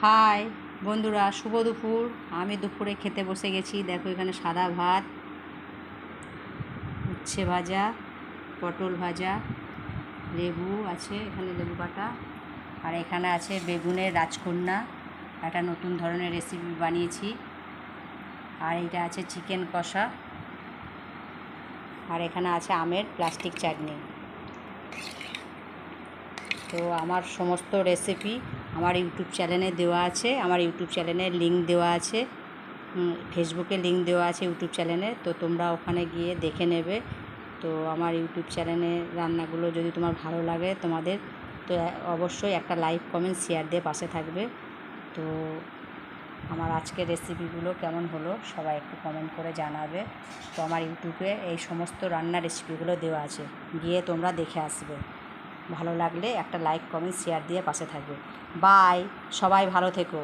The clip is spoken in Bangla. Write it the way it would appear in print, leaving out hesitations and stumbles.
হাই বন্ধুরা, শুভ দুপুর। আমি দুপুরে খেতে বসে গেছি। দেখো এখানে সাদা ভাত, উচ্ছে ভাজা, পটল ভাজা, লেবু আছে, এখানে লেবু কাটা, আর এখানে আছে বেগুনের রাজকন্যা, একটা নতুন ধরনের রেসিপি বানিয়েছি। আর এটা আছে চিকেন কষা, আর এখানে আছে আমের প্লাস্টিক চাটনি। তো আমার সমস্ত রেসিপি আমার ইউটিউব চ্যানেলে দেওয়া আছে। আমার ইউটিউব চ্যানেলের লিঙ্ক দেওয়া আছে, ফেসবুকে লিঙ্ক দেওয়া আছে ইউটিউব চ্যানেলে। তো তোমরা ওখানে গিয়ে দেখে নেবে। তো আমার ইউটিউব চ্যানেলে রান্নাগুলো যদি তোমার ভালো লাগে তোমাদের, তো অবশ্যই একটা লাইক, কমেন্ট, শেয়ার দিয়ে পাশে থাকবে। তো আমার আজকের রেসিপিগুলো কেমন হলো সবাই একটু কমেন্ট করে জানাবে। তো আমার ইউটিউবে এই সমস্ত রান্নার রেসিপিগুলো দেওয়া আছে, গিয়ে তোমরা দেখে আসবে। ভালো লাগলে একটা লাইক, কমেন্ট, শেয়ার দিয়ে পাশে থাকবে। বাই, সবাই ভালো থেকো।